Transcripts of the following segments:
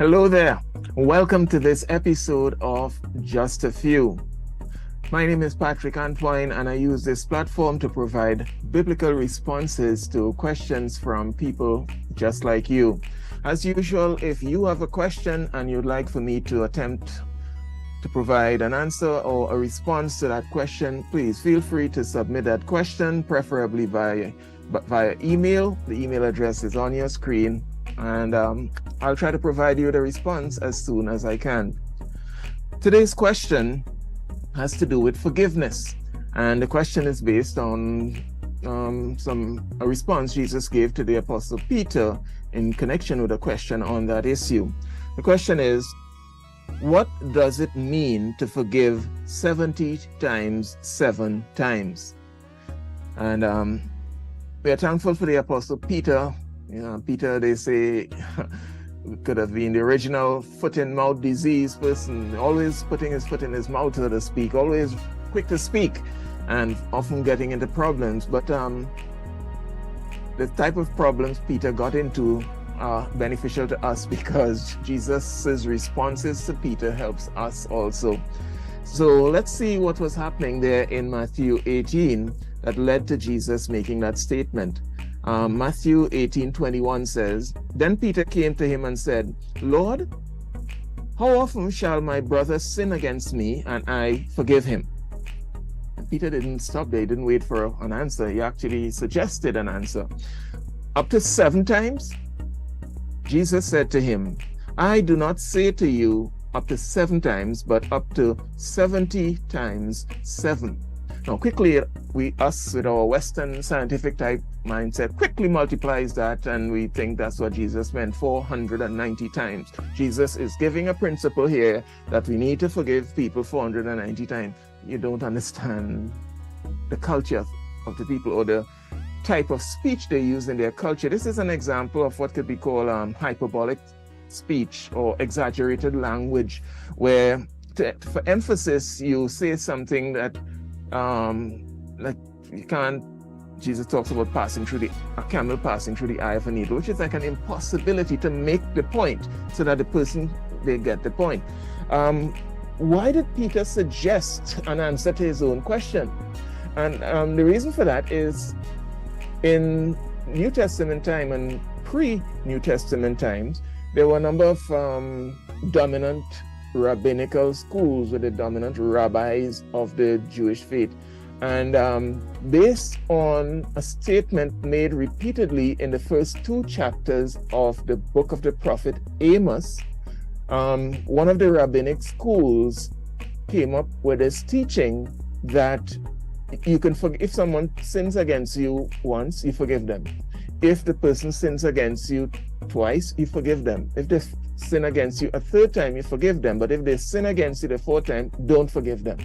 Hello there. Welcome to this episode of Just a Few. My name is Patrick Antoine, and I use this platform to provide biblical responses to questions from people just like you. As usual, if you have a question and you'd like for me to attempt to provide an answer or a response to that question, please feel free to submit that question, preferably via email. The email address is on your screen, and I'll try to provide you the response as soon as I can. Today's question has to do with forgiveness, and the question is based on a response Jesus gave to the Apostle Peter in connection with a question on that issue. The question is, what does it mean to forgive 70 times 7 times? And we are thankful for the Apostle Peter. Peter, they say, could have been the original foot-in-mouth disease person, always putting his foot in his mouth, so to speak, always quick to speak and often getting into problems. But the type of problems Peter got into are beneficial to us because Jesus' responses to Peter helps us also. So let's see what was happening there in Matthew 18 that led to Jesus making that statement. Matthew 18:21 says, "Then Peter came to him and said, 'Lord, how often shall my brother sin against me and I forgive him?'" And Peter didn't stop there. He didn't wait for an answer. He actually suggested an answer. "Up to 7 times?" Jesus said to him, "I do not say to you up to 7 times, but up to 70 times 7. Now, quickly, us with our Western scientific type mindset quickly multiplies that, and we think that's what Jesus meant, 490 times. Jesus is giving a principle here that we need to forgive people 490 times. You don't understand the culture of the people or the type of speech they use in their culture. This is an example of what could be called hyperbolic speech or exaggerated language, where for emphasis you say something that like you can't. Jesus talks about a camel passing through the eye of a needle, which is like an impossibility to make the point so that they get the point. Why did Peter suggest an answer to his own question? And the reason for that is, in New Testament time and pre-New Testament times, there were a number of dominant rabbinical schools with the dominant rabbis of the Jewish faith. And based on a statement made repeatedly in the first 2 chapters of the book of the prophet Amos, one of the rabbinic schools came up with this teaching that you can forgive. If someone sins against you once, you forgive them. If the person sins against you twice, you forgive them. If they sin against you a 3rd time, you forgive them. But if they sin against you the 4th time, don't forgive them.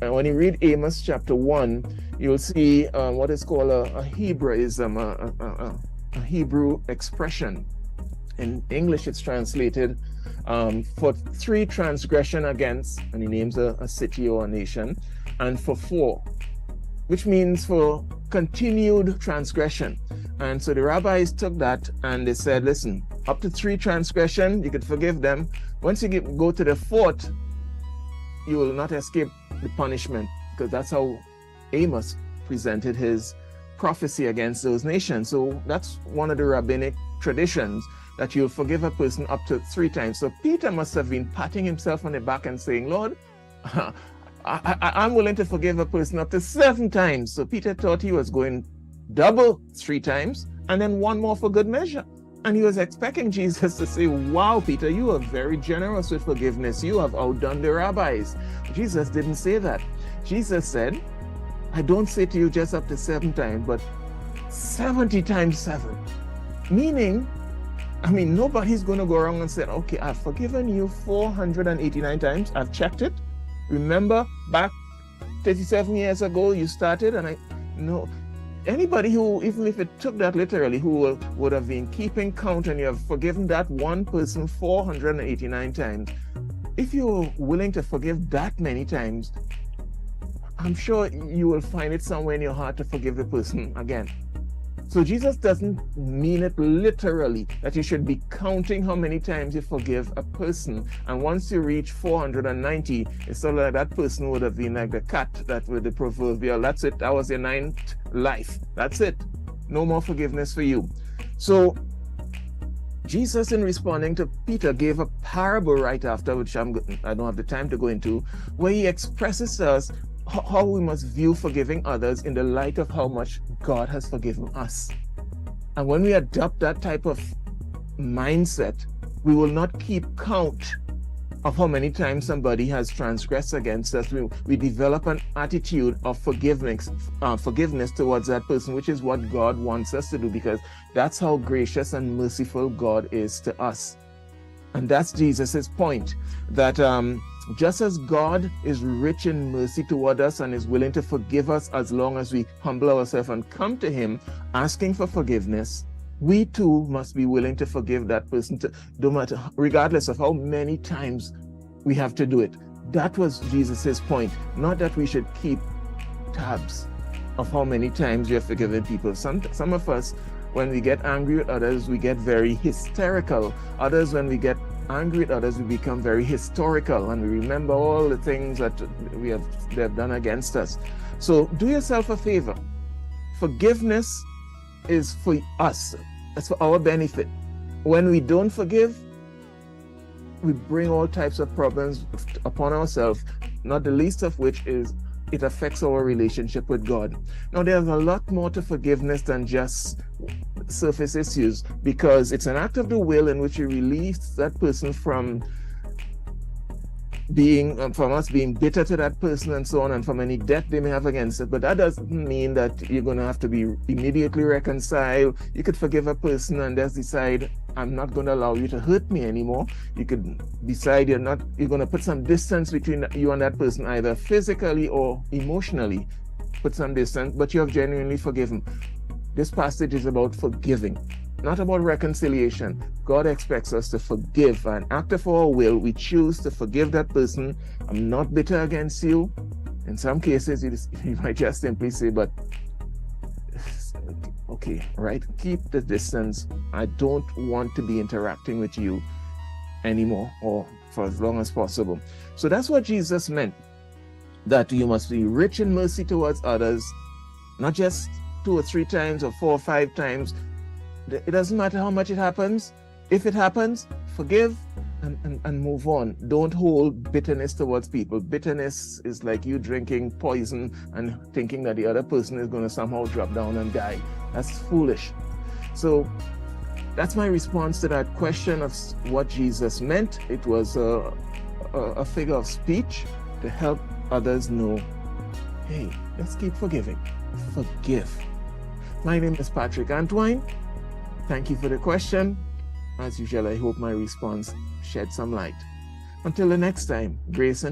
And when you read Amos chapter 1, you'll see what is called a Hebraism, a Hebrew expression. In English, it's translated for 3 transgression against, and he names a city or a nation, and for 4, which means for continued transgression. And so the rabbis took that and they said, listen, up to 3 transgression, you could forgive them. Once you go to the 4th, you will not escape the punishment, because that's how Amos presented his prophecy against those nations. So that's one of the rabbinic traditions, that you'll forgive a person up to 3 times. So Peter must have been patting himself on the back and saying, Lord, I'm willing to forgive a person up to 7 times. So Peter thought he was going double 3 times and then 1 more for good measure. And he was expecting Jesus to say, wow, Peter, you are very generous with forgiveness. You have outdone the rabbis. Jesus didn't say that. Jesus said, I don't say to you just up to 7 times, but 70 times 7. Meaning, nobody's going to go around and say, okay, I've forgiven you 489 times. I've checked it. Remember back 37 years ago, you started, and no. Anybody who, even if it took that literally, who would have been keeping count, and you have forgiven that one person 489 times, if you're willing to forgive that many times, I'm sure you will find it somewhere in your heart to forgive the person again. So Jesus doesn't mean it literally, that you should be counting how many times you forgive a person. And once you reach 490, it's sort of like that person would have been like the cat that with the proverbial, that's it, that was your 9th life. That's it. No more forgiveness for you. So Jesus, in responding to Peter, gave a parable right after, which I don't have the time to go into, where he expresses to us how we must view forgiving others in the light of how much God has forgiven us. And when we adopt that type of mindset, we will not keep count of how many times somebody has transgressed against us. We develop an attitude of forgiveness towards that person, which is what God wants us to do, because that's how gracious and merciful God is to us. And that's Jesus's point, that just as God is rich in mercy toward us and is willing to forgive us as long as we humble ourselves and come to him asking for forgiveness, we too must be willing to forgive that person, no matter, regardless of how many times we have to do it. That was Jesus's point, not that we should keep tabs of how many times we have forgiven people. Some of us, when we get angry with others, we get very hysterical. Others, when we get angry at others, we become very historical and we remember all the things that they have done against us. So do yourself a favor. Forgiveness is for us. It's for our benefit. When we don't forgive, we bring all types of problems upon ourselves, not the least of which is it affects our relationship with God. Now, there's a lot more to forgiveness than just surface issues, because it's an act of the will in which you release that person from us being bitter to that person and so on, and from any debt they may have against it. But that doesn't mean that you're going to have to be immediately reconciled. You could forgive a person and just decide, I'm not going to allow you to hurt me anymore. You could decide you're going to put some distance between you and that person, either physically or emotionally. Put some distance, but you have genuinely forgiven. This passage is about forgiving, not about reconciliation. God expects us to forgive. An act of our will, we choose to forgive that person. I'm not bitter against you. In some cases, you might just simply say, but okay, right? Keep the distance. I don't want to be interacting with you anymore, or for as long as possible. So that's what Jesus meant, that you must be rich in mercy towards others, not just 2 or 3 times or 4 or 5 times. It doesn't matter how much it happens. If it happens, forgive and move on. Don't hold bitterness towards people. Bitterness is like you drinking poison and thinking that the other person is going to somehow drop down and die. That's foolish. So that's my response to that question of what Jesus meant. It was a figure of speech to help others know, hey, let's keep forgiving. Forgive. My name is Patrick Antoine. Thank you for the question. As usual, I hope my response shed some light. Until the next time, grace and